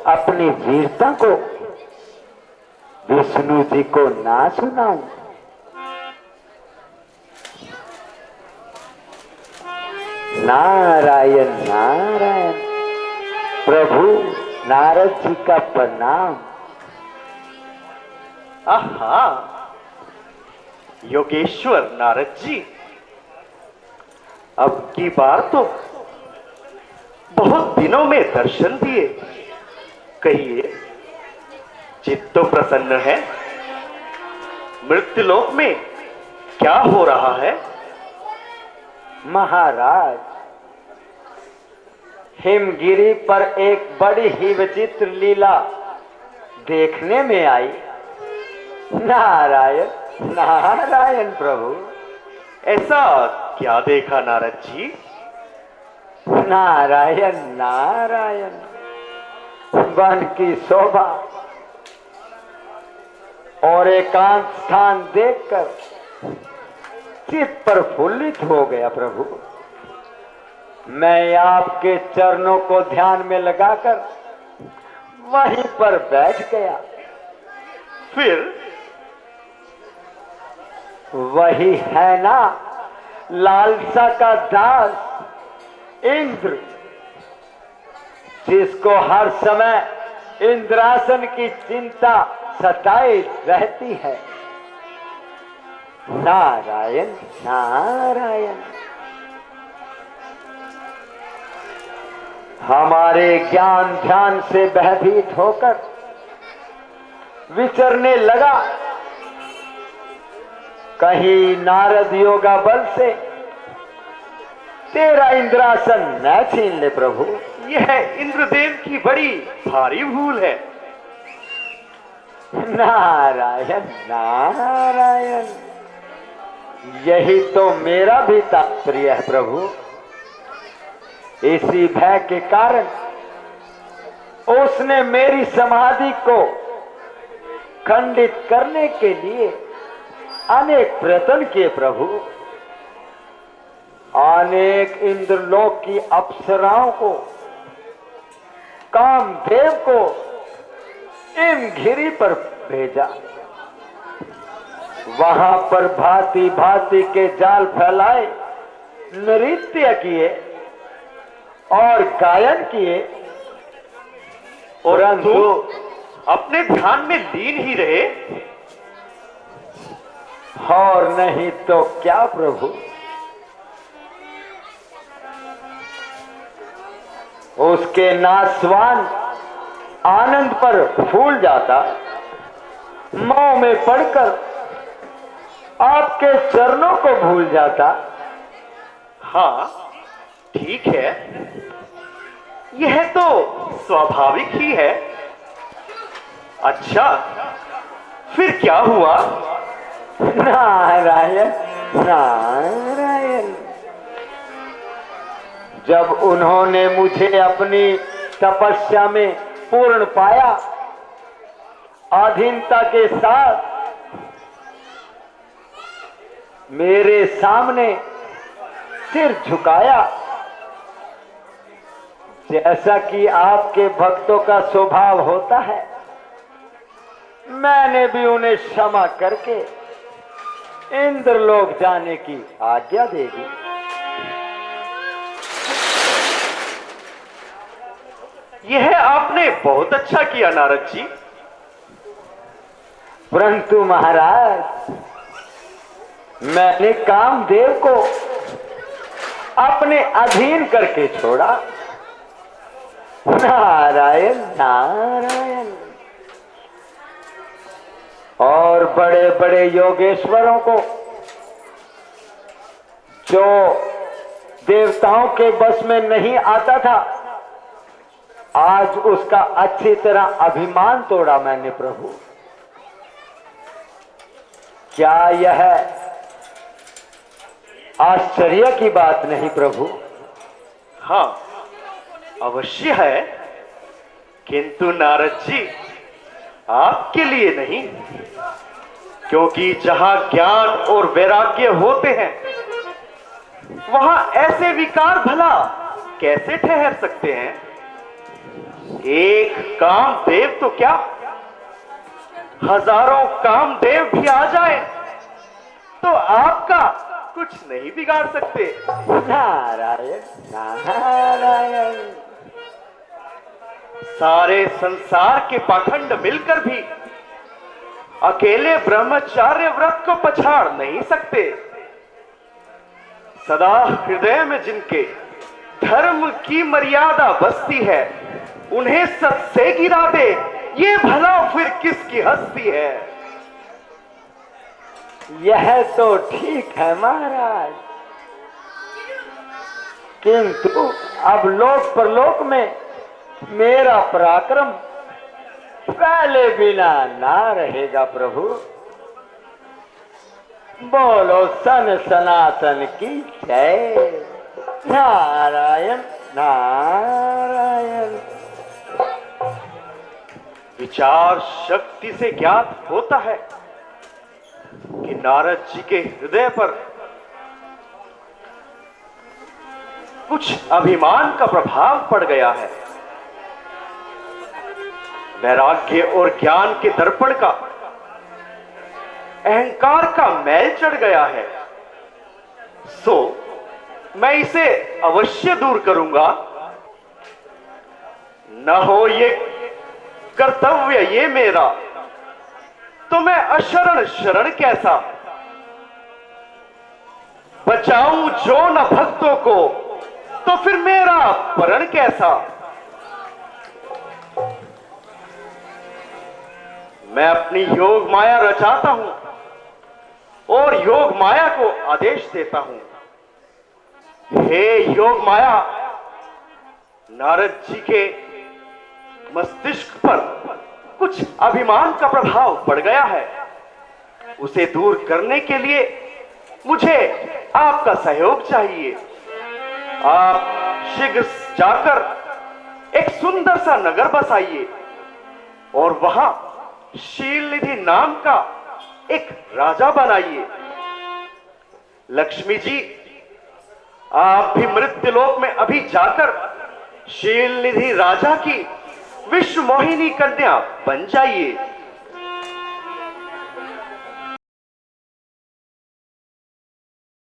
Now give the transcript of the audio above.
अपनी वीरता को विष्णु जी को ना सुनाऊं? नारायण नारायण। प्रभु नारद जी का प्रणाम। आहा, योगेश्वर नारद जी, अब की बार तो बहुत दिनों में दर्शन दिए। कहिए, चित्त तो प्रसन्न है? मृत्युलोक में क्या हो रहा है? महाराज, हिमगिरी पर एक बड़ी ही विचित्र लीला देखने में आई। नारायण नारायण। प्रभु, ऐसा क्या देखा नारद जी? नारायण नारायण। वन की शोभा और एकांत स्थान देखकर चित्त प्रफुल्लित हो गया। प्रभु, मैं आपके चरणों को ध्यान में लगाकर वहीं पर बैठ गया। फिर वही है ना लालसा का दास इंद्र, जिसको हर समय इंद्रासन की चिंता सताई रहती है। नारायण नारायण। हमारे ज्ञान ध्यान से भयभीत होकर विचरने लगा। कहीं नारद योगा बल से तेरा इंद्रासन न छीन ले। प्रभु, यह इंद्रदेव की बड़ी भारी भूल है। नारायण नारायण। यही तो मेरा भी तात्पर्य है। प्रभु, इसी भय के कारण उसने मेरी समाधि को खंडित करने के लिए अनेक प्रयत्न किए। प्रभु, अनेक इंद्रलोक की अप्सराओं को, कामदेव को हिमगिरी पर भेजा। वहां पर भांति भांति के जाल फैलाए, नृत्य किए और गायन किए, परंतु अपने ध्यान में लीन ही रहे। और नहीं तो क्या प्रभु, उसके नासवान आनंद पर फूल जाता, मोह में पड़कर आपके चरणों को भूल जाता। हाँ, ठीक है, यह तो स्वाभाविक ही है। अच्छा, फिर क्या हुआ? नारायण नारायण। जब उन्होंने मुझे अपनी तपस्या में पूर्ण पाया, अधीनता के साथ मेरे सामने सिर झुकाया, जैसा कि आपके भक्तों का स्वभाव होता है, मैंने भी उन्हें क्षमा करके इंद्रलोक जाने की आज्ञा दे दी। यह आपने बहुत अच्छा किया नारद जी। परंतु महाराज, मैंने कामदेव को अपने अधीन करके छोड़ा। नारायण नारायण। और बड़े बड़े योगेश्वरों को, जो देवताओं के बस में नहीं आता था, आज उसका अच्छी तरह अभिमान तोड़ा मैंने। प्रभु, क्या यह आश्चर्य की बात नहीं प्रभु? हाँ, अवश्य है, किंतु नारद जी, आपके लिए नहीं, क्योंकि जहां ज्ञान और वैराग्य होते हैं, वहां ऐसे विकार भला कैसे ठहर सकते हैं? एक कामदेव तो क्या, हजारों कामदेव भी आ जाए तो आपका कुछ नहीं बिगाड़ सकते। नारायण नारायण। सारे संसार के पाखंड मिलकर भी अकेले ब्रह्मचार्य व्रत को पछाड़ नहीं सकते। सदा हृदय में जिनके धर्म की मर्यादा बसती है, उन्हें सत से गिरा दे, ये भला फिर किसकी हस्ती है। यह तो ठीक है महाराज, किंतु अब लोक परलोक में मेरा पराक्रम पहले बिना ना रहेगा प्रभु। बोलो सन सनातन की जय। नारायण नारायण। विचार शक्ति से ज्ञात होता है कि नारद जी के हृदय पर कुछ अभिमान का प्रभाव पड़ गया है। वैराग्य और ज्ञान के दर्पण का, अहंकार का मैल चढ़ गया है। सो मैं इसे अवश्य दूर करूंगा। न हो ये कर्तव्य ये मेरा, तो मैं अशरण शरण कैसा। बचाऊं जो न भक्तों को, तो फिर मेरा परण कैसा। मैं अपनी योग माया रचाता हूं और योग माया को आदेश देता हूं। हे योग माया, नारद जी के मस्तिष्क पर कुछ अभिमान का प्रभाव पड़ गया है। उसे दूर करने के लिए मुझे आपका सहयोग चाहिए। आप शीघ्र जाकर एक सुंदर सा नगर बसाइए और वहां शील निधि नाम का एक राजा बनाइए। लक्ष्मी जी, आप भी मृत्युलोक में अभी जाकर शील निधि राजा की विश्व मोहिनी कन्या बन जाइए।